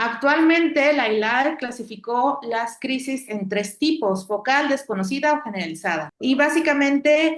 Actualmente, la ILAE clasificó las crisis en tres tipos: focal, desconocida o generalizada. Y básicamente,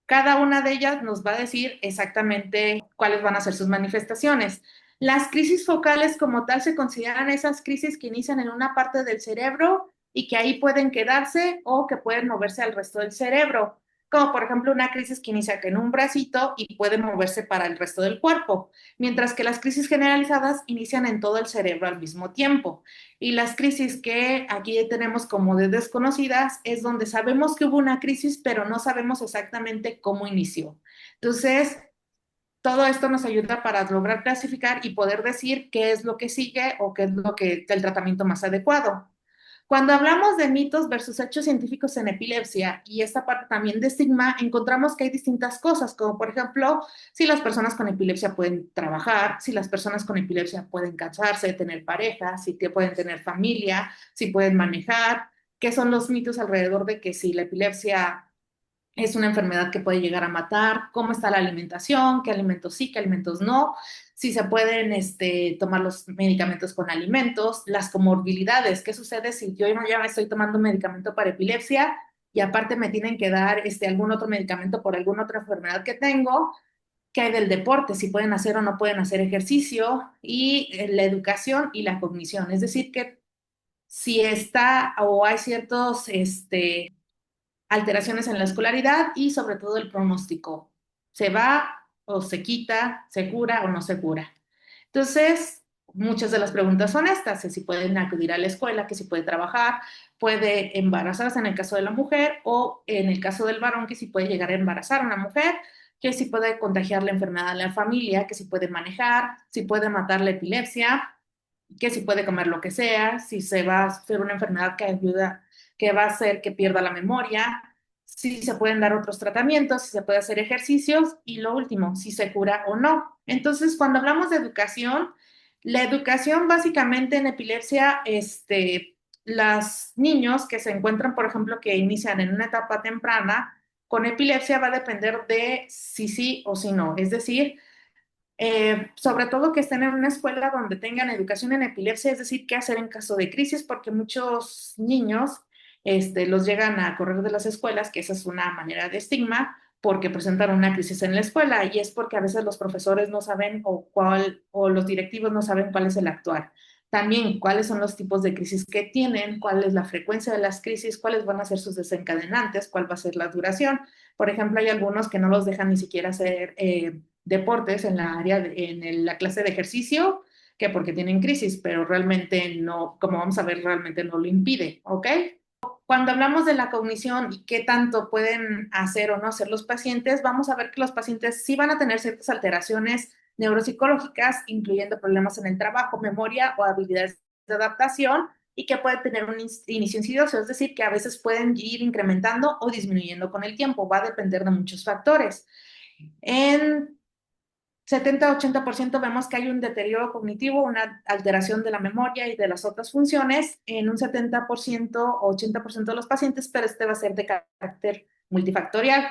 cada una de ellas nos va a decir exactamente cuáles van a ser sus manifestaciones. Las crisis focales como tal se consideran esas crisis que inician en una parte del cerebro y que ahí pueden quedarse o que pueden moverse al resto del cerebro, como por ejemplo una crisis que inicia en un bracito y puede moverse para el resto del cuerpo, mientras que las crisis generalizadas inician en todo el cerebro al mismo tiempo. Y las crisis que aquí tenemos como de desconocidas es donde sabemos que hubo una crisis, pero no sabemos exactamente cómo inició. Entonces, todo esto nos ayuda para lograr clasificar y poder decir qué es lo que sigue o qué es lo que el tratamiento más adecuado. Cuando hablamos de mitos versus hechos científicos en epilepsia y esta parte también de estigma, encontramos que hay distintas cosas, como por ejemplo, si las personas con epilepsia pueden trabajar, si las personas con epilepsia pueden casarse, tener pareja, si pueden tener familia, si pueden manejar, qué son los mitos alrededor de que si la epilepsia es una enfermedad que puede llegar a matar, cómo está la alimentación, qué alimentos sí, qué alimentos no, si se pueden tomar los medicamentos con alimentos, las comorbilidades, qué sucede si yo ya me estoy tomando un medicamento para epilepsia y aparte me tienen que dar algún otro medicamento por alguna otra enfermedad que tengo, qué hay del deporte, si pueden hacer o no pueden hacer ejercicio, y la educación y la cognición, es decir, que si está o hay ciertos alteraciones en la escolaridad y sobre todo el pronóstico. ¿Se va o se quita? ¿Se cura o no se cura? Entonces, muchas de las preguntas son estas: si pueden acudir a la escuela, que si puede trabajar, puede embarazarse en el caso de la mujer, o en el caso del varón, que si puede llegar a embarazar a una mujer, que si puede contagiar la enfermedad a la familia, que si puede manejar, si puede matar la epilepsia, que si puede comer lo que sea, si se va a hacer una enfermedad que ayuda, que va a hacer que pierda la memoria, si se pueden dar otros tratamientos, si se puede hacer ejercicios y lo último, si se cura o no. Entonces, cuando hablamos de educación, la educación básicamente en epilepsia, los niños que se encuentran, por ejemplo, que inician en una etapa temprana con epilepsia, va a depender de si sí o si no. Es decir, sobre todo que estén en una escuela donde tengan educación en epilepsia, es decir, qué hacer en caso de crisis, porque muchos niños los llegan a correr de las escuelas, que esa es una manera de estigma, porque presentan una crisis en la escuela, y es porque a veces los profesores no saben o los directivos no saben cuál es el actuar. También cuáles son los tipos de crisis que tienen, cuál es la frecuencia de las crisis, cuáles van a ser sus desencadenantes, cuál va a ser la duración. Por ejemplo, hay algunos que no los dejan ni siquiera hacer deportes en la área, la clase de ejercicio, que porque tienen crisis, pero realmente no, como vamos a ver, realmente no lo impide, ¿ok? Cuando hablamos de la cognición y qué tanto pueden hacer o no hacer los pacientes, vamos a ver que los pacientes sí van a tener ciertas alteraciones neuropsicológicas, incluyendo problemas en el trabajo, memoria o habilidades de adaptación, y que pueden tener un inicio insidioso, es decir, que a veces pueden ir incrementando o disminuyendo con el tiempo, va a depender de muchos factores. En 70-80% vemos que hay un deterioro cognitivo, una alteración de la memoria y de las otras funciones en un 70% o 80% de los pacientes, pero este va a ser de carácter multifactorial.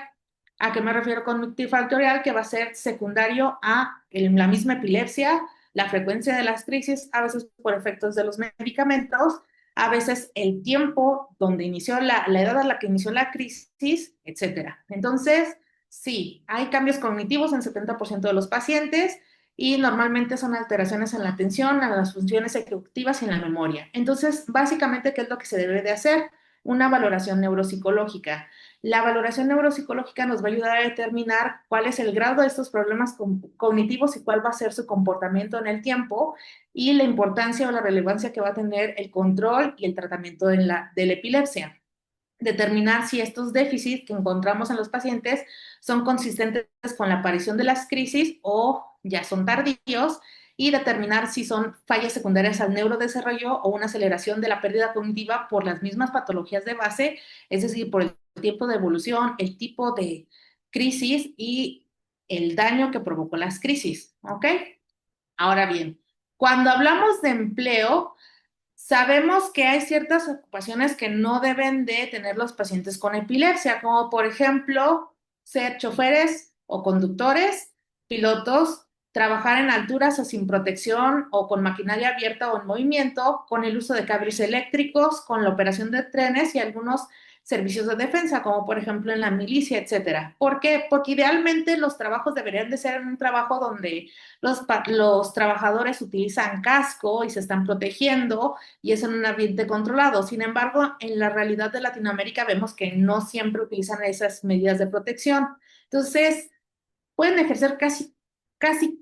¿A qué me refiero con multifactorial? Que va a ser secundario a la misma epilepsia, la frecuencia de las crisis, a veces por efectos de los medicamentos, a veces el tiempo donde inició la edad a la que inició la crisis, etcétera. Entonces, sí, hay cambios cognitivos en 70% de los pacientes, y normalmente son alteraciones en la atención, en las funciones ejecutivas y en la memoria. Entonces, básicamente, ¿qué es lo que se debe de hacer? Una valoración neuropsicológica. La valoración neuropsicológica nos va a ayudar a determinar cuál es el grado de estos problemas cognitivos y cuál va a ser su comportamiento en el tiempo, y la importancia o la relevancia que va a tener el control y el tratamiento de la epilepsia. Determinar si estos déficits que encontramos en los pacientes son consistentes con la aparición de las crisis o ya son tardíos, y determinar si son fallas secundarias al neurodesarrollo o una aceleración de la pérdida cognitiva por las mismas patologías de base, es decir, por el tiempo de evolución, el tipo de crisis y el daño que provocó las crisis, ¿ok? Ahora bien, cuando hablamos de empleo, sabemos que hay ciertas ocupaciones que no deben de tener los pacientes con epilepsia, como por ejemplo ser choferes o conductores, pilotos, trabajar en alturas o sin protección o con maquinaria abierta o en movimiento, con el uso de cables eléctricos, con la operación de trenes y algunos servicios de defensa, como por ejemplo en la milicia, etcétera. ¿Por qué? Porque idealmente los trabajos deberían de ser un trabajo donde los trabajadores utilizan casco y se están protegiendo y es en un ambiente controlado. Sin embargo, en la realidad de Latinoamérica vemos que no siempre utilizan esas medidas de protección. Entonces, pueden ejercer casi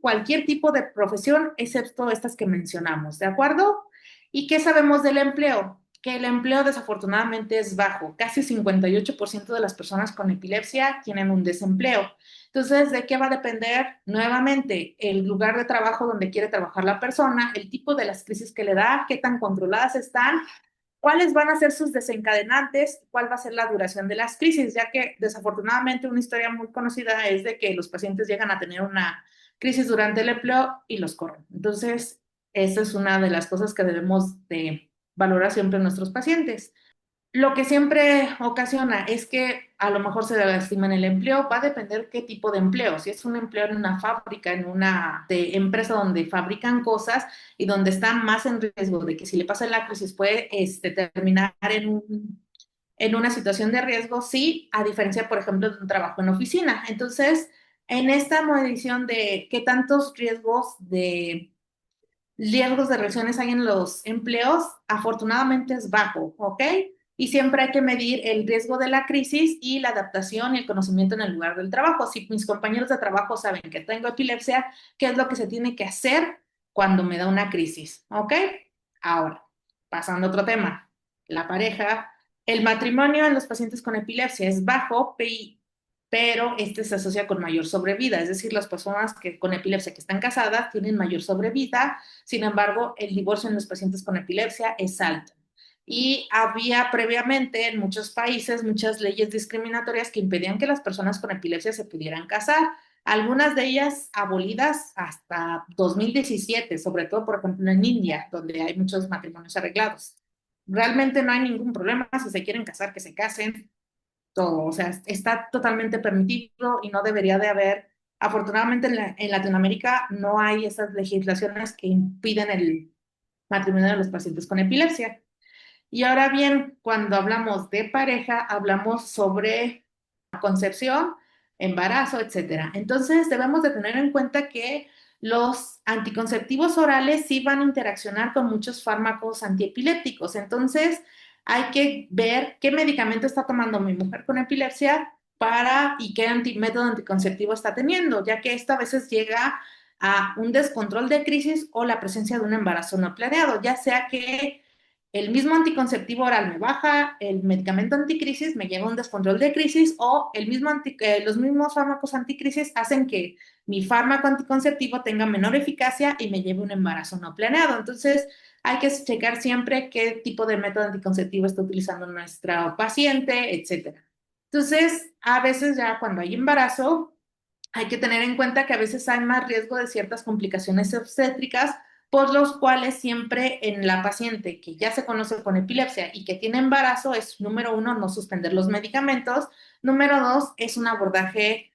cualquier tipo de profesión, excepto estas que mencionamos, ¿de acuerdo? ¿Y qué sabemos del empleo? Que el empleo desafortunadamente es bajo. Casi 58% de las personas con epilepsia tienen un desempleo. Entonces, ¿de qué va a depender? Nuevamente, el lugar de trabajo donde quiere trabajar la persona, el tipo de las crisis que le da, qué tan controladas están, cuáles van a ser sus desencadenantes, cuál va a ser la duración de las crisis, ya que desafortunadamente una historia muy conocida es de que los pacientes llegan a tener una crisis durante el empleo y los corren. Entonces, esa es una de las cosas que debemos de valorar siempre en nuestros pacientes. Lo que siempre ocasiona es que a lo mejor se lastima en el empleo, va a depender qué tipo de empleo. Si es un empleo en una fábrica, en una empresa donde fabrican cosas y donde están más en riesgo de que si le pasa la crisis puede terminar en una situación de riesgo, sí, a diferencia, por ejemplo, de un trabajo en oficina. Entonces, en esta medición de qué tantos riesgos de lesiones hay en los empleos, afortunadamente es bajo, ¿ok? Y siempre hay que medir el riesgo de la crisis y la adaptación y el conocimiento en el lugar del trabajo. Si mis compañeros de trabajo saben que tengo epilepsia, ¿qué es lo que se tiene que hacer cuando me da una crisis? ¿Ok? Ahora, pasando a otro tema, la pareja. El matrimonio en los pacientes con epilepsia es bajo, pero este se asocia con mayor sobrevida, es decir, las personas que con epilepsia que están casadas tienen mayor sobrevida. Sin embargo, el divorcio en los pacientes con epilepsia es alto. Y había previamente en muchos países muchas leyes discriminatorias que impedían que las personas con epilepsia se pudieran casar. Algunas de ellas abolidas hasta 2017, sobre todo, por ejemplo, en India, donde hay muchos matrimonios arreglados. Realmente no hay ningún problema si se quieren casar, que se casen, todo, o sea, está totalmente permitido y no debería de haber. Afortunadamente en Latinoamérica no hay esas legislaciones que impiden el matrimonio de los pacientes con epilepsia. Y ahora bien, cuando hablamos de pareja, hablamos sobre concepción, embarazo, etcétera. Entonces, debemos de tener en cuenta que los anticonceptivos orales sí van a interaccionar con muchos fármacos antiepilépticos. Entonces, hay que ver qué medicamento está tomando mi mujer con epilepsia y qué método anticonceptivo está teniendo, ya que esto a veces llega a un descontrol de crisis o la presencia de un embarazo no planeado, ya sea que el mismo anticonceptivo oral me baja, el medicamento anticrisis me lleva a un descontrol de crisis o los mismos fármacos anticrisis hacen que mi fármaco anticonceptivo tenga menor eficacia y me lleve a un embarazo no planeado. Entonces, hay que checar siempre qué tipo de método anticonceptivo está utilizando nuestra paciente, etcétera. Entonces, a veces ya cuando hay embarazo, hay que tener en cuenta que a veces hay más riesgo de ciertas complicaciones obstétricas, por los cuales siempre en la paciente que ya se conoce con epilepsia y que tiene embarazo es, número uno, no suspender los medicamentos, número dos, es un abordaje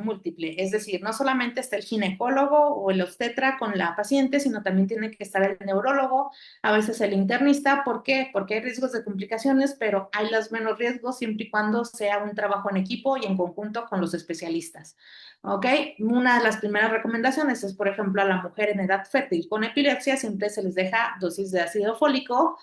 múltiple, es decir, no solamente está el ginecólogo o el obstetra con la paciente, sino también tiene que estar el neurólogo, a veces el internista. ¿Por qué? Porque hay riesgos de complicaciones, pero hay los menos riesgos siempre y cuando sea un trabajo en equipo y en conjunto con los especialistas. ¿Ok? Una de las primeras recomendaciones es, por ejemplo, a la mujer en edad fértil con epilepsia siempre se les deja dosis de ácido fólico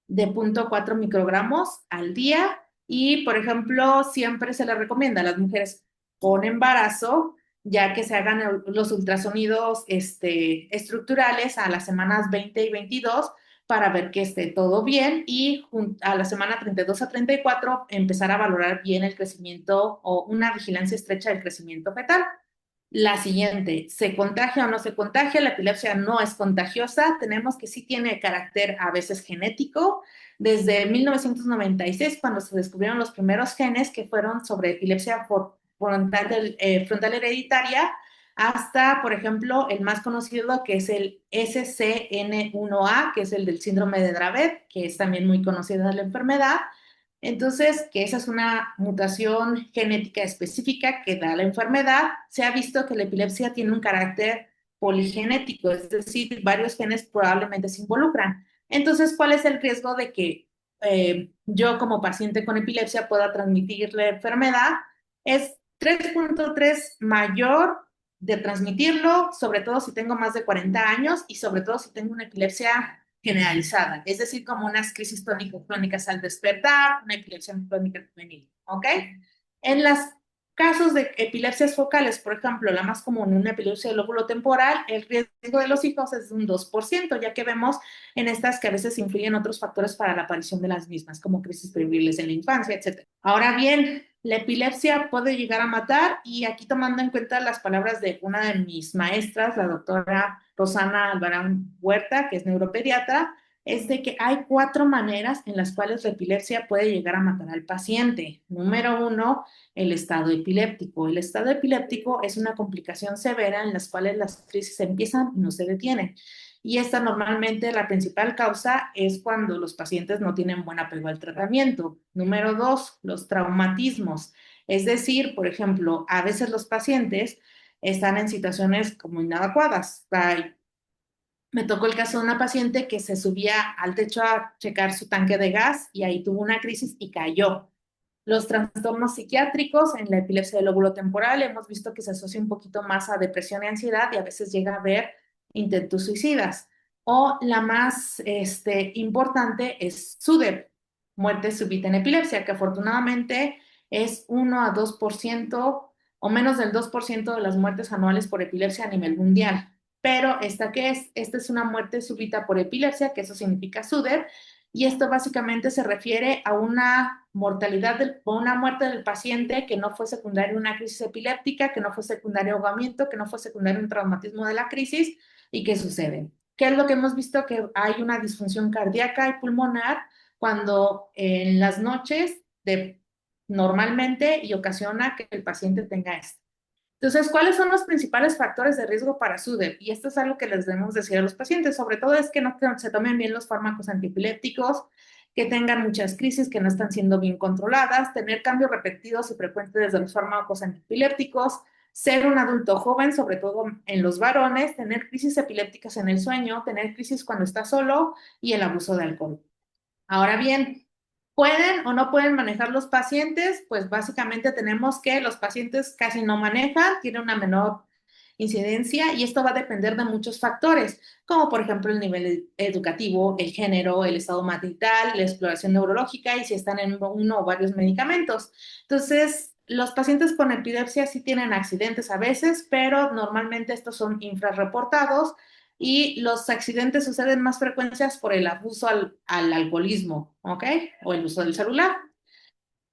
de 0,4 microgramos al día y, por ejemplo, siempre se les recomienda a las mujeres con embarazo, ya que se hagan los ultrasonidos estructurales a las semanas 20 y 22 para ver que esté todo bien y a la semana 32 a 34 empezar a valorar bien el crecimiento o una vigilancia estrecha del crecimiento fetal. La siguiente, ¿se contagia o no se contagia? La epilepsia no es contagiosa, tenemos que sí tiene carácter a veces genético. Desde 1996, cuando se descubrieron los primeros genes que fueron sobre epilepsia frontal hereditaria, hasta, por ejemplo, el más conocido que es el SCN1A, que es el del síndrome de Dravet, que es también muy conocida la enfermedad. Entonces, que esa es una mutación genética específica que da la enfermedad. Se ha visto que la epilepsia tiene un carácter poligenético, es decir, varios genes probablemente se involucran. Entonces, ¿cuál es el riesgo de que yo como paciente con epilepsia pueda transmitir la enfermedad? Es 3.3 mayor de transmitirlo, sobre todo si tengo más de 40 años y sobre todo si tengo una epilepsia generalizada, es decir, como unas crisis clónicas al despertar, una epilepsia clónica juvenil, ¿ok? En los casos de epilepsias focales, por ejemplo, la más común, una epilepsia del lóbulo temporal, el riesgo de los hijos es de un 2%, ya que vemos en estas que a veces influyen otros factores para la aparición de las mismas, como crisis febriles en la infancia, etc. Ahora bien, la epilepsia puede llegar a matar y aquí tomando en cuenta las palabras de una de mis maestras, la doctora Rosana Albarán Huerta, que es neuropediatra, es de que hay 4 maneras en las cuales la epilepsia puede llegar a matar al paciente. Número 1, el estado epiléptico. El estado epiléptico es una complicación severa en las cuales las crisis empiezan y no se detienen. Y esta normalmente la principal causa es cuando los pacientes no tienen buen apego al tratamiento. Número 2, los traumatismos. Es decir, por ejemplo, a veces los pacientes están en situaciones como inadecuadas. Me tocó el caso de una paciente que se subía al techo a checar su tanque de gas y ahí tuvo una crisis y cayó. Los trastornos psiquiátricos en la epilepsia del lóbulo temporal hemos visto que se asocia un poquito más a depresión y ansiedad y a veces llega a haber intentos suicidas. O la más importante es SUDEP, muerte súbita en epilepsia, que afortunadamente es 1 a 2% o menos del 2% de las muertes anuales por epilepsia a nivel mundial. Pero esta que es, esta es una muerte súbita por epilepsia, que eso significa SUDEP, y esto básicamente se refiere a una mortalidad o una muerte del paciente que no fue secundaria a una crisis epiléptica, que no fue secundario a ahogamiento, que no fue secundario a un traumatismo de la crisis y que sucede. ¿Qué es lo que hemos visto? Que hay una disfunción cardíaca y pulmonar cuando en las noches normalmente y ocasiona que el paciente tenga esto. Entonces, ¿cuáles son los principales factores de riesgo para SUDEP? Y esto es algo que les debemos decir a los pacientes, sobre todo es que no se tomen bien los fármacos antiepilépticos, que tengan muchas crisis que no están siendo bien controladas, tener cambios repetidos y frecuentes de los fármacos antiepilépticos, ser un adulto joven, sobre todo en los varones, tener crisis epilépticas en el sueño, tener crisis cuando está solo y el abuso de alcohol. Ahora bien, ¿pueden o no pueden manejar los pacientes? Pues básicamente tenemos que los pacientes casi no manejan, tienen una menor incidencia y esto va a depender de muchos factores, como por ejemplo el nivel educativo, el género, el estado marital, la exploración neurológica y si están en uno o varios medicamentos. Entonces, los pacientes con epilepsia sí tienen accidentes a veces, pero normalmente estos son infrarreportados y los accidentes suceden más frecuencias por el abuso al alcoholismo, ¿ok? O el uso del celular.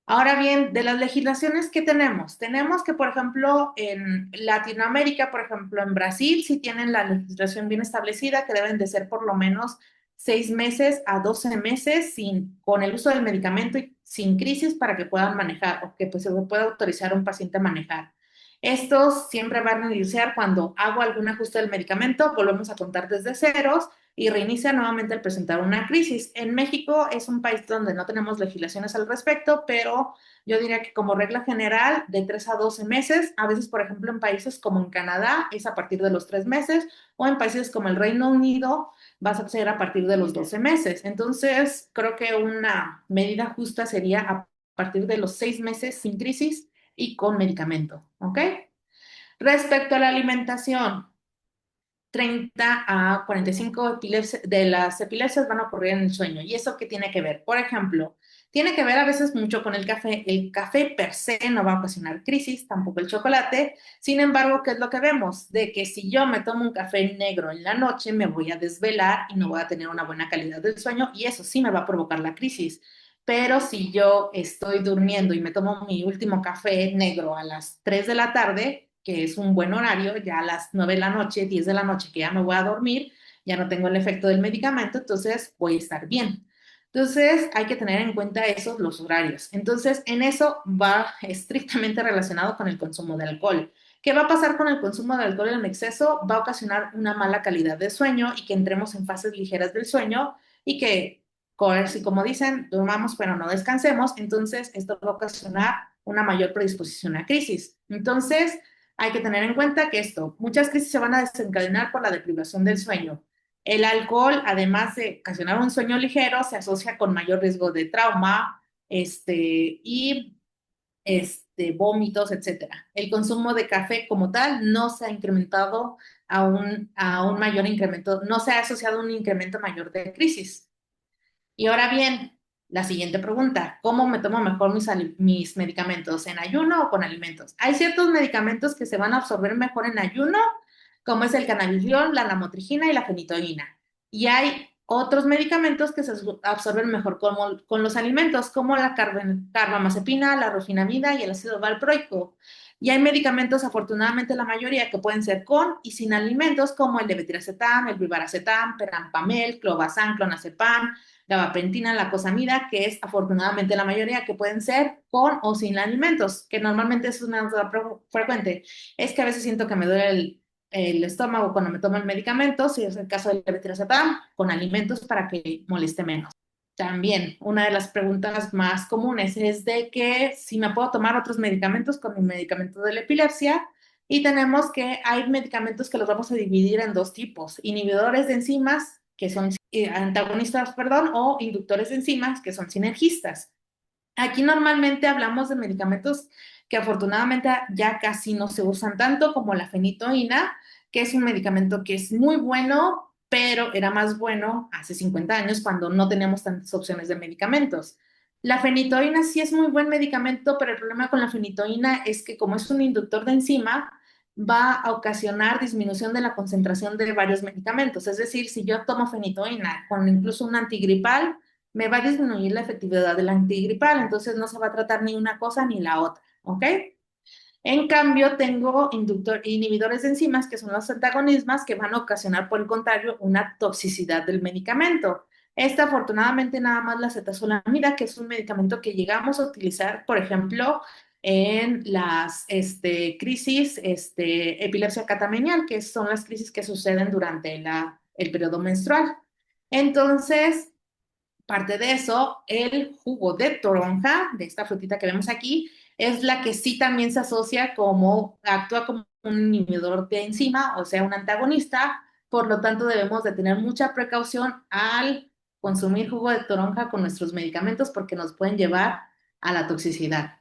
Ahora bien, de las legislaciones que tenemos, tenemos que, por ejemplo, en Latinoamérica, por ejemplo, en Brasil, sí tienen la legislación bien establecida que deben de ser por lo menos 6 meses a 12 meses con el uso del medicamento y sin crisis para que puedan manejar o que pues, se pueda autorizar a un paciente a manejar. Estos siempre van a iniciar cuando hago algún ajuste del medicamento, volvemos a contar desde ceros y reinicia nuevamente al presentar una crisis. En México es un país donde no tenemos legislaciones al respecto, pero yo diría que como regla general de 3 a 12 meses, a veces por ejemplo en países como en Canadá es a partir de los 3 meses o en países como el Reino Unido vas a ser a partir de los 12 meses. Entonces creo que una medida justa sería a partir de los 6 meses sin crisis y con medicamento, ¿ok? Respecto a la alimentación, 30 a 45 de las epilepsias van a ocurrir en el sueño. ¿Y eso qué tiene que ver? Por ejemplo, tiene que ver a veces mucho con el café. El café per se no va a ocasionar crisis, tampoco el chocolate. Sin embargo, ¿qué es lo que vemos? De que si yo me tomo un café negro en la noche, me voy a desvelar y no voy a tener una buena calidad del sueño y eso sí me va a provocar la crisis. Pero si yo estoy durmiendo y me tomo mi último café negro a las 3 de la tarde, que es un buen horario, ya a las 9 de la noche, 10 de la noche, que ya me voy a dormir, ya no tengo el efecto del medicamento, entonces voy a estar bien. Entonces hay que tener en cuenta esos, los horarios. Entonces en eso va estrictamente relacionado con el consumo de alcohol. ¿Qué va a pasar con el consumo de alcohol en exceso? Va a ocasionar una mala calidad de sueño y que entremos en fases ligeras del sueño y que si como dicen, durmamos pero no descansemos, entonces esto va a ocasionar una mayor predisposición a crisis. Entonces, hay que tener en cuenta que muchas crisis se van a desencadenar por la deprivación del sueño. El alcohol, además de ocasionar un sueño ligero, se asocia con mayor riesgo de trauma, y vómitos, etcétera. El consumo de café como tal no se ha incrementado a un mayor incremento, no se ha asociado a un incremento mayor de crisis. Y ahora bien, la siguiente pregunta, ¿cómo me tomo mejor mis medicamentos? ¿En ayuno o con alimentos? Hay ciertos medicamentos que se van a absorber mejor en ayuno, como es el cannabidiol, la lamotrigina y la fenitoína. Y hay otros medicamentos que se absorben mejor con los alimentos, como la carbamazepina, la rufinamida y el ácido valproico. Y hay medicamentos, afortunadamente la mayoría, que pueden ser con y sin alimentos, como el levetiracetam, el brivaracetam, perampamel, clobazam, clonazepam, gabapentina, la cosamida, que es afortunadamente la mayoría, que pueden ser con o sin alimentos, que normalmente es una duda frecuente. Es que a veces siento que me duele el estómago cuando me tomo el medicamento, si es el caso del levetiracetam, con alimentos para que moleste menos. También, una de las preguntas más comunes es de que si me puedo tomar otros medicamentos con mi medicamento de la epilepsia, y tenemos que hay medicamentos que los vamos a dividir en dos tipos, inhibidores de enzimas, que son antagonistas, perdón, o inductores de enzimas, que son sinergistas. Aquí normalmente hablamos de medicamentos que afortunadamente ya casi no se usan tanto, como la fenitoína, que es un medicamento que es muy bueno, pero era más bueno hace 50 años cuando no teníamos tantas opciones de medicamentos. La fenitoína sí es muy buen medicamento, pero el problema con la fenitoína es que como es un inductor de enzima, va a ocasionar disminución de la concentración de varios medicamentos. Es decir, si yo tomo fenitoína con incluso un antigripal, me va a disminuir la efectividad del antigripal, entonces no se va a tratar ni una cosa ni la otra, ¿ok? En cambio, tengo inhibidores de enzimas, que son los antagonismos, que van a ocasionar, por el contrario, una toxicidad del medicamento. Esta, afortunadamente, nada más la acetazolamida, que es un medicamento que llegamos a utilizar, por ejemplo, en las crisis, epilepsia catamenial, que son las crisis que suceden durante el periodo menstrual. Entonces, parte de eso, el jugo de toronja, de esta frutita que vemos aquí, es la que sí también se asocia actúa como un inhibidor de enzima, o sea, un antagonista, por lo tanto debemos de tener mucha precaución al consumir jugo de toronja con nuestros medicamentos porque nos pueden llevar a la toxicidad.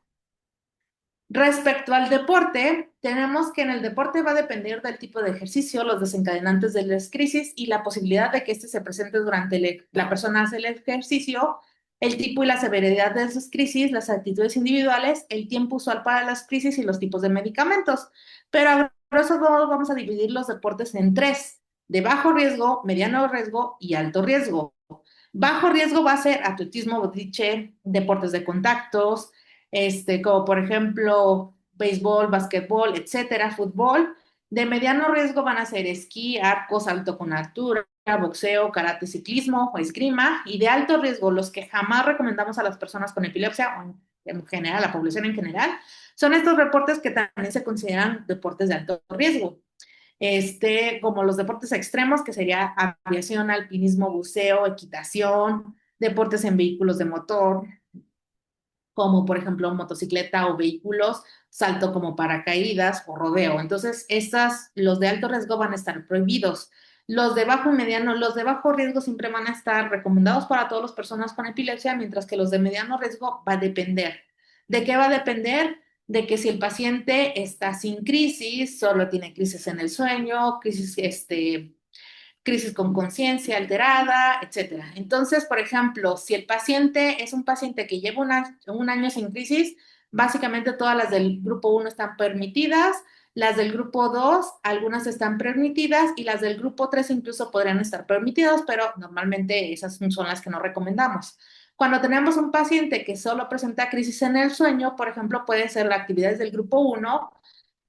Respecto al deporte, tenemos que en el deporte va a depender del tipo de ejercicio, los desencadenantes de las crisis y la posibilidad de que este se presente durante la persona hace el ejercicio, el tipo y la severidad de esas crisis, las actitudes individuales, el tiempo usual para las crisis y los tipos de medicamentos. Pero a grosso modo vamos a dividir los deportes en tres: de bajo riesgo, mediano riesgo y alto riesgo. Bajo riesgo va a ser atletismo, boliche, deportes de contactos, como por ejemplo béisbol, básquetbol, etcétera, fútbol. De mediano riesgo van a ser esquí, arco, salto con altura, boxeo, karate, ciclismo o esgrima. Y de alto riesgo, los que jamás recomendamos a las personas con epilepsia o en general, a la población en general, son estos deportes que también se consideran deportes de alto riesgo. Como los deportes extremos, que sería aviación, alpinismo, buceo, equitación, deportes en vehículos de motor, como por ejemplo motocicleta o vehículos, salto como paracaídas o rodeo. Entonces, los de alto riesgo van a estar prohibidos. Los de bajo y mediano, los de bajo riesgo siempre van a estar recomendados para todas las personas con epilepsia, mientras que los de mediano riesgo va a depender. ¿De qué va a depender? De que si el paciente está sin crisis, solo tiene crisis en el sueño, crisis con conciencia alterada, etcétera. Entonces, por ejemplo, si el paciente es un paciente que lleva un año sin crisis, básicamente todas las del grupo 1 están permitidas, las del grupo 2, algunas están permitidas y las del grupo 3 incluso podrían estar permitidas, pero normalmente esas son las que no recomendamos. Cuando tenemos un paciente que solo presenta crisis en el sueño, por ejemplo, puede ser las actividades del grupo 1,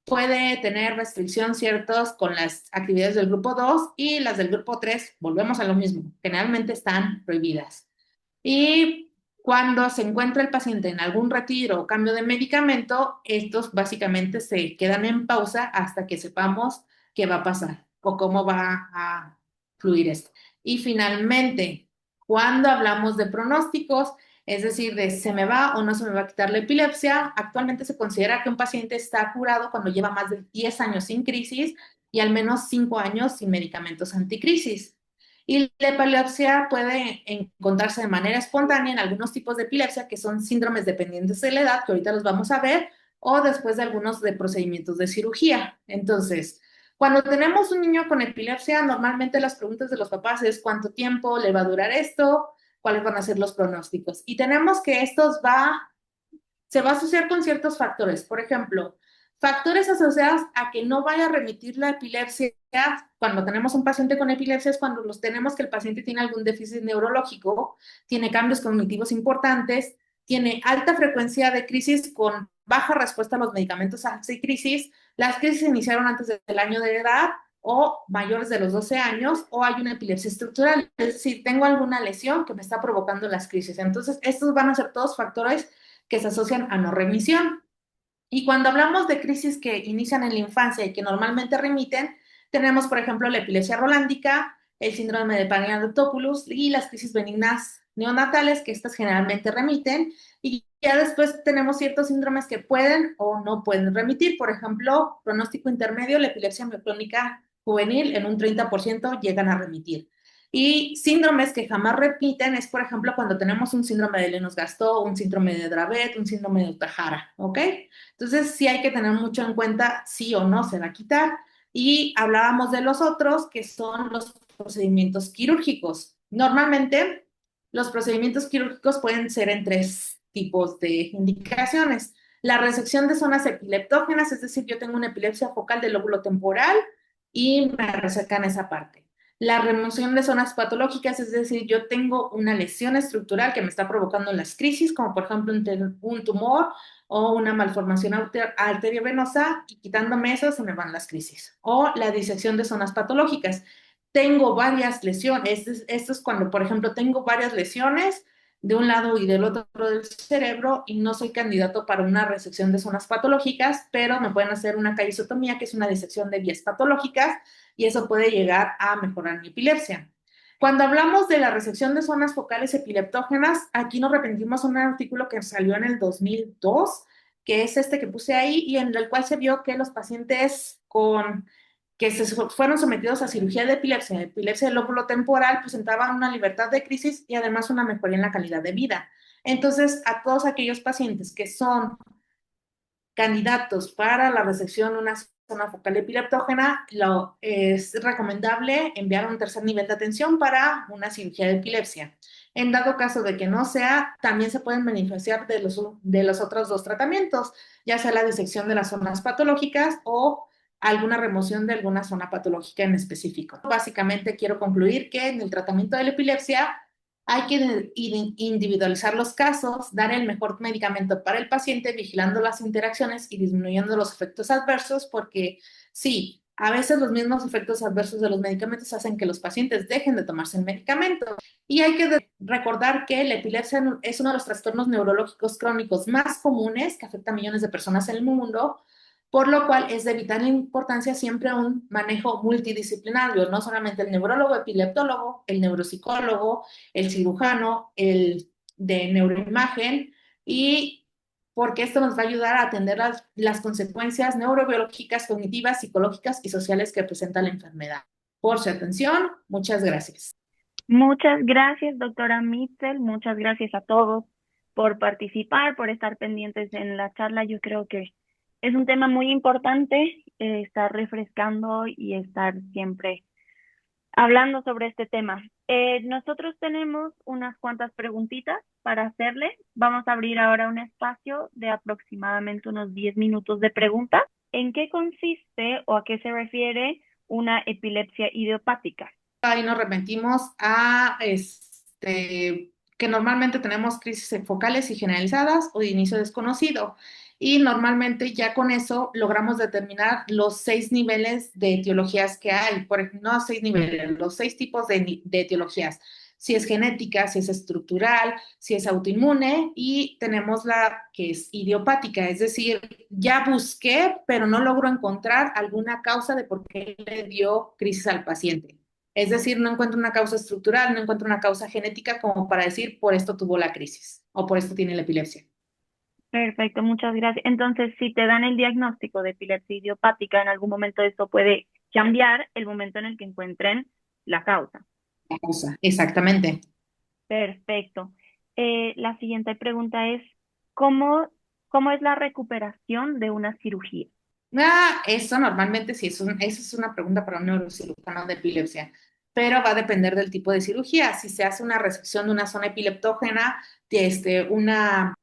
puede tener restricción ciertos con las actividades del grupo 2 y las del grupo 3, volvemos a lo mismo, generalmente están prohibidas. Y cuando se encuentra el paciente en algún retiro o cambio de medicamento, estos básicamente se quedan en pausa hasta que sepamos qué va a pasar o cómo va a fluir esto. Y finalmente, Cuando hablamos de pronósticos, es decir, de se me va o no se me va a quitar la epilepsia, actualmente se considera que un paciente está curado cuando lleva más de 10 años sin crisis y al menos 5 años sin medicamentos anticrisis. Y la epilepsia puede encontrarse de manera espontánea en algunos tipos de epilepsia que son síndromes dependientes de la edad, que ahorita los vamos a ver, o después de algunos de procedimientos de cirugía. Entonces, cuando tenemos un niño con epilepsia, normalmente las preguntas de los papás es cuánto tiempo le va a durar esto, cuáles van a ser los pronósticos. Y tenemos que se va a asociar con ciertos factores. Por ejemplo, factores asociados a que no vaya a remitir la epilepsia. Cuando tenemos un paciente con epilepsia es cuando los tenemos que el paciente tiene algún déficit neurológico, tiene cambios cognitivos importantes, tiene alta frecuencia de crisis con baja respuesta a los medicamentos anticrisis. Las crisis se iniciaron antes del año de edad o mayores de los 12 años, o hay una epilepsia estructural, es decir, tengo alguna lesión que me está provocando las crisis. Entonces, estos van a ser todos factores que se asocian a no remisión. Y cuando hablamos de crisis que inician en la infancia y que normalmente remiten, tenemos, por ejemplo, la epilepsia rolándica, el síndrome de Paget-Diamondopoulos y las crisis benignas neonatales, que estas generalmente remiten. Y ya después tenemos ciertos síndromes que pueden o no pueden remitir. Por ejemplo, pronóstico intermedio, la epilepsia mioclónica juvenil en un 30% llegan a remitir. Y síndromes que jamás repiten es, por ejemplo, cuando tenemos un síndrome de Lennox-Gastaut, un síndrome de Dravet, un síndrome de Ohtahara, ¿ok? Entonces, sí hay que tener mucho en cuenta si o no se va a quitar. Y hablábamos de los otros, que son los procedimientos quirúrgicos. Normalmente, los procedimientos quirúrgicos pueden ser en tres tipos de indicaciones. La resección de zonas epileptógenas, es decir, yo tengo una epilepsia focal del lóbulo temporal y me resecan esa parte. La remoción de zonas patológicas, es decir, yo tengo una lesión estructural que me está provocando las crisis, como por ejemplo un tumor o una malformación arteriovenosa, y quitándome eso se me van las crisis. O la disección de zonas patológicas. Tengo varias lesiones. Esto es cuando, por ejemplo, tengo varias lesiones de un lado y del otro del cerebro y no soy candidato para una resección de zonas patológicas, pero me pueden hacer una callosotomía, que es una disección de vías patológicas, y eso puede llegar a mejorar mi epilepsia. Cuando hablamos de la resección de zonas focales epileptógenas, aquí nos arrepentimos un artículo que salió en el 2002, que es este que puse ahí, y en el cual se vio que los pacientes que fueron sometidos a cirugía de epilepsia del lóbulo temporal, presentaban una libertad de crisis y además una mejoría en la calidad de vida. Entonces, a todos aquellos pacientes que son candidatos para la resección de una zona focal epileptógena, es recomendable enviar un tercer nivel de atención para una cirugía de epilepsia. En dado caso de que no sea, también se pueden beneficiar de los otros dos tratamientos, ya sea la disección de las zonas patológicas o alguna remoción de alguna zona patológica en específico. Básicamente quiero concluir que en el tratamiento de la epilepsia hay que individualizar los casos, dar el mejor medicamento para el paciente, vigilando las interacciones y disminuyendo los efectos adversos, porque sí, a veces los mismos efectos adversos de los medicamentos hacen que los pacientes dejen de tomarse el medicamento. Y hay que recordar que la epilepsia es uno de los trastornos neurológicos crónicos más comunes que afecta a millones de personas en el mundo, por lo cual es de vital importancia siempre un manejo multidisciplinario, no solamente el neurólogo, epileptólogo, el neuropsicólogo, el cirujano, el de neuroimagen, y porque esto nos va a ayudar a atender las consecuencias neurobiológicas, cognitivas, psicológicas y sociales que presenta la enfermedad. Por su atención, muchas gracias. Muchas gracias, doctora Mitzel. Muchas gracias a todos por participar, por estar pendientes en la charla. Yo creo que es un tema muy importante, estar refrescando y estar siempre hablando sobre este tema. Nosotros tenemos unas cuantas preguntitas para hacerle. Vamos a abrir ahora un espacio de aproximadamente unos 10 minutos de preguntas. ¿En qué consiste o a qué se refiere una epilepsia idiopática? Ahí nos remitimos a que normalmente tenemos crisis focales y generalizadas o de inicio desconocido. Y normalmente ya con eso logramos determinar los 6 niveles de etiologías que hay. Por ejemplo, no 6 niveles, los 6 tipos de etiologías. Si es genética, si es estructural, si es autoinmune, y tenemos la que es idiopática, es decir, ya busqué, pero no logro encontrar alguna causa de por qué le dio crisis al paciente. Es decir, no encuentro una causa estructural, no encuentro una causa genética como para decir por esto tuvo la crisis o por esto tiene la epilepsia. Perfecto, muchas gracias. Entonces, si te dan el diagnóstico de epilepsia idiopática, en algún momento esto puede cambiar el momento en el que encuentren la causa. La causa, exactamente. Perfecto. La siguiente pregunta es, ¿cómo, cómo es la recuperación de una cirugía? Eso normalmente sí, esa es una pregunta para un neurocirujano de epilepsia, pero va a depender del tipo de cirugía. Si se hace una resección de una zona epileptógena, una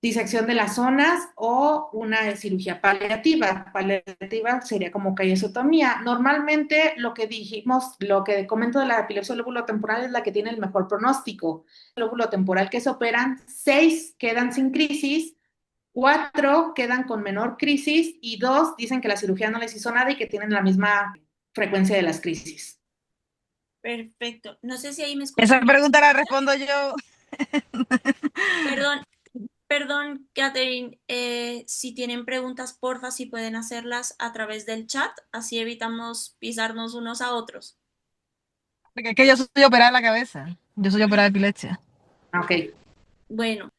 disección de las zonas o una cirugía paliativa. Paliativa sería como callosotomía. Normalmente lo que dijimos, lo que comento de la epilepsia lóbulo temporal es la que tiene el mejor pronóstico. El lóbulo temporal que se operan, 6 quedan sin crisis. 4 quedan con menor crisis y 2 dicen que la cirugía no les hizo nada y que tienen la misma frecuencia de las crisis. Perfecto. No sé si ahí me Esa escuchan. pregunta la respondo yo. Perdón, perdón, Catherine. Si tienen preguntas, porfa, si pueden hacerlas a través del chat, así evitamos pisarnos unos a otros. Porque es que yo soy operada de la cabeza. Yo soy operada de epilepsia. Ok. Bueno,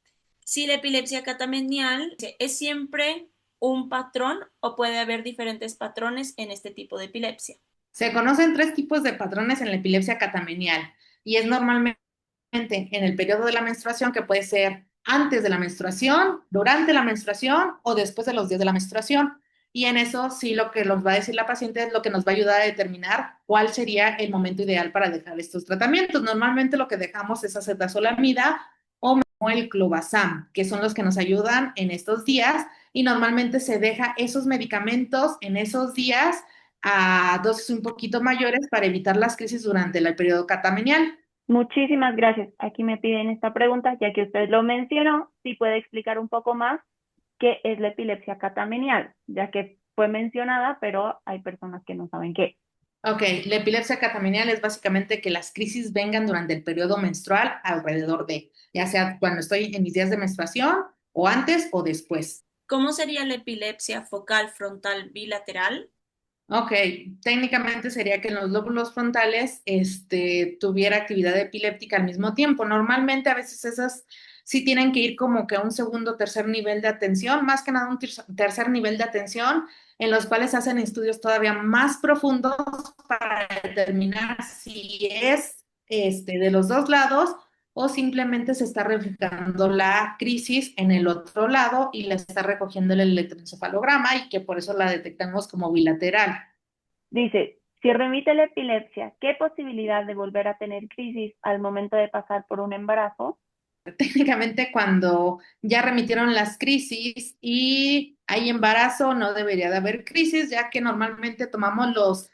si la epilepsia catamenial es siempre un patrón o puede haber diferentes patrones en este tipo de epilepsia. Se conocen 3 tipos de patrones en la epilepsia catamenial y es normalmente en el periodo de la menstruación, que puede ser antes de la menstruación, durante la menstruación o después de los días de la menstruación. Y en eso sí lo que nos va a decir la paciente es lo que nos va a ayudar a determinar cuál sería el momento ideal para dejar estos tratamientos. Normalmente lo que dejamos es acetazolamida o el clobazam, que son los que nos ayudan en estos días y normalmente se deja esos medicamentos en esos días a dosis un poquito mayores para evitar las crisis durante el periodo catamenial. Muchísimas gracias. Aquí me piden esta pregunta, ya que usted lo mencionó, si puede explicar un poco más qué es la epilepsia catamenial, ya que fue mencionada, pero hay personas que no saben qué. Ok, la epilepsia catamenial es básicamente que las crisis vengan durante el periodo menstrual alrededor de, ya sea cuando estoy en mis días de menstruación o antes o después. ¿Cómo sería la epilepsia focal frontal bilateral? Ok, técnicamente sería que en los lóbulos frontales tuviera actividad epiléptica al mismo tiempo. Normalmente a veces esas sí tienen que ir como que a un segundo o tercer nivel de atención, más que nada un tercer nivel de atención, en los cuales hacen estudios todavía más profundos para determinar si es de los dos lados o simplemente se está reflejando la crisis en el otro lado y la está recogiendo el electroencefalograma y que por eso la detectamos como bilateral. Dice, si remite la epilepsia, ¿qué posibilidad de volver a tener crisis al momento de pasar por un embarazo? Técnicamente cuando ya remitieron las crisis y hay embarazo, no debería de haber crisis, ya que normalmente tomamos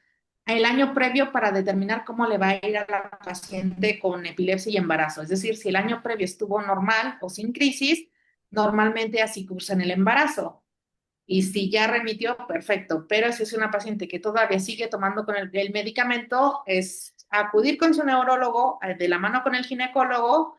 el año previo para determinar cómo le va a ir a la paciente con epilepsia y embarazo. Es decir, si el año previo estuvo normal o sin crisis, normalmente así cursan el embarazo. Y si ya remitió, perfecto. Pero si es una paciente que todavía sigue tomando con el medicamento, es acudir con su neurólogo de la mano con el ginecólogo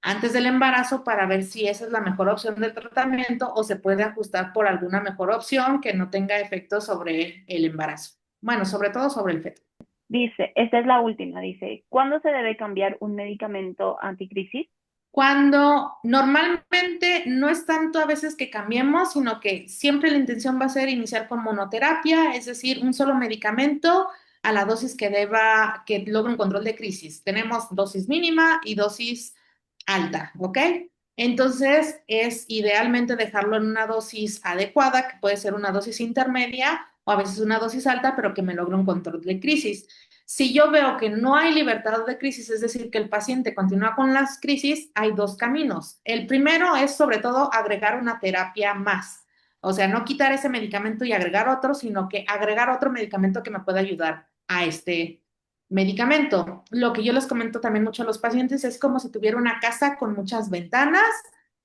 antes del embarazo para ver si esa es la mejor opción del tratamiento o se puede ajustar por alguna mejor opción que no tenga efecto sobre el embarazo. Bueno, sobre todo sobre el feto. Dice, esta es la última, dice, ¿cuándo se debe cambiar un medicamento anticrisis? Cuando normalmente no es tanto a veces que cambiemos, sino que siempre la intención va a ser iniciar con monoterapia, es decir, un solo medicamento a la dosis que logre un control de crisis. Tenemos dosis mínima y dosis alta, ¿ok? Entonces es idealmente dejarlo en una dosis adecuada, que puede ser una dosis intermedia o a veces una dosis alta, pero que me logre un control de crisis. Si yo veo que no hay libertad de crisis, es decir, que el paciente continúa con las crisis, hay 2 caminos. El primero es sobre todo agregar una terapia más. O sea, no quitar ese medicamento y agregar otro, sino que agregar otro medicamento que me pueda ayudar a este medicamento. Lo que yo les comento también mucho a los pacientes es como si tuviera una casa con muchas ventanas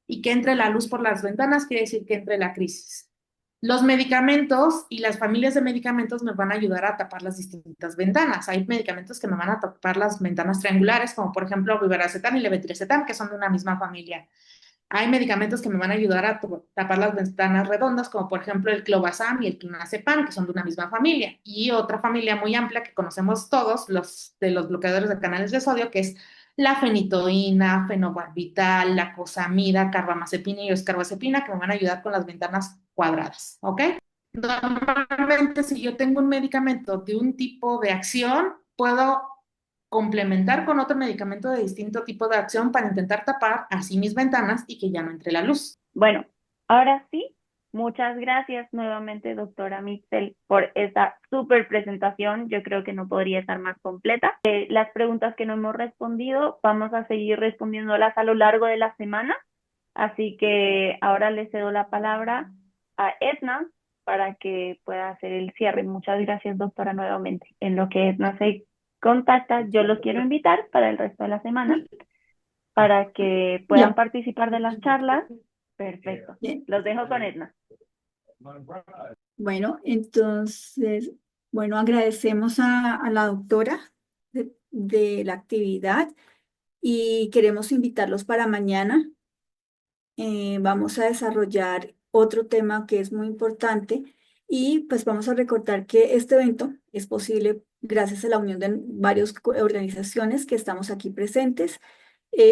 y que entre la luz por las ventanas, quiere decir que entre la crisis. Los medicamentos y las familias de medicamentos me van a ayudar a tapar las distintas ventanas. Hay medicamentos que me van a tapar las ventanas triangulares, como por ejemplo Rivaroxaban y levetiracetam, que son de una misma familia. Hay medicamentos que me van a ayudar a tapar las ventanas redondas, como por ejemplo el clobazam y el clonazepam, que son de una misma familia. Y otra familia muy amplia que conocemos todos, los de los bloqueadores de canales de sodio, que es la fenitoína, fenobarbital, la cosamida, carbamazepina y escarbazepina, que me van a ayudar con las ventanas cuadradas, ¿ok? Normalmente, si yo tengo un medicamento de un tipo de acción, puedo complementar con otro medicamento de distinto tipo de acción para intentar tapar así mis ventanas y que ya no entre la luz. Bueno, ahora sí, muchas gracias nuevamente, doctora Mitzel, por esta súper presentación. Yo creo que no podría estar más completa. Las preguntas que no hemos respondido, vamos a seguir respondiéndolas a lo largo de la semana. Así que ahora le cedo la palabra a Edna para que pueda hacer el cierre. Muchas gracias, doctora, nuevamente. En lo que Edna se contacta, yo los quiero invitar para el resto de la semana para que puedan Ya. participar de las charlas. Perfecto. Bien. Los dejo con Edna. Bueno, entonces, bueno, agradecemos a la doctora de la actividad y queremos invitarlos para mañana. Vamos a desarrollar otro tema que es muy importante y pues vamos a recordar que este evento es posible gracias a la unión de varias organizaciones que estamos aquí presentes,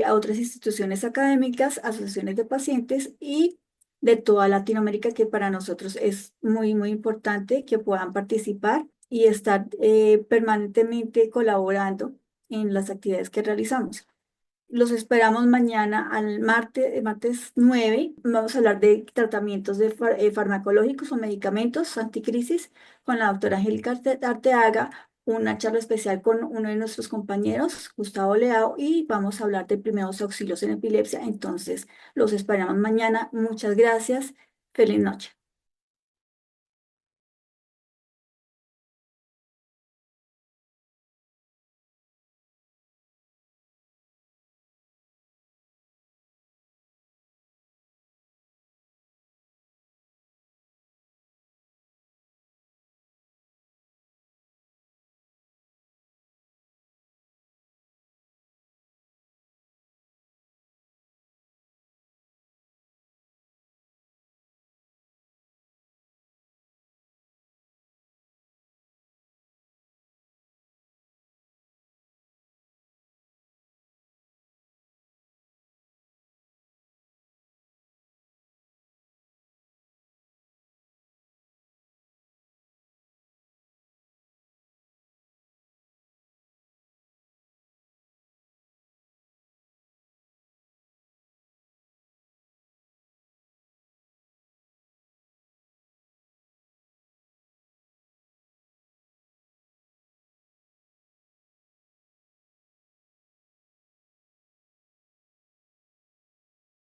a otras instituciones académicas, asociaciones de pacientes y de toda Latinoamérica, que para nosotros es muy, muy importante que puedan participar y estar permanentemente colaborando en las actividades que realizamos. Los esperamos mañana al martes 9. Vamos a hablar de tratamientos farmacológicos o medicamentos anticrisis con la doctora Angélica Arteaga, una charla especial con uno de nuestros compañeros, Gustavo Leao, y vamos a hablar de primeros auxilios en epilepsia. Entonces, los esperamos mañana. Muchas gracias. Feliz noche.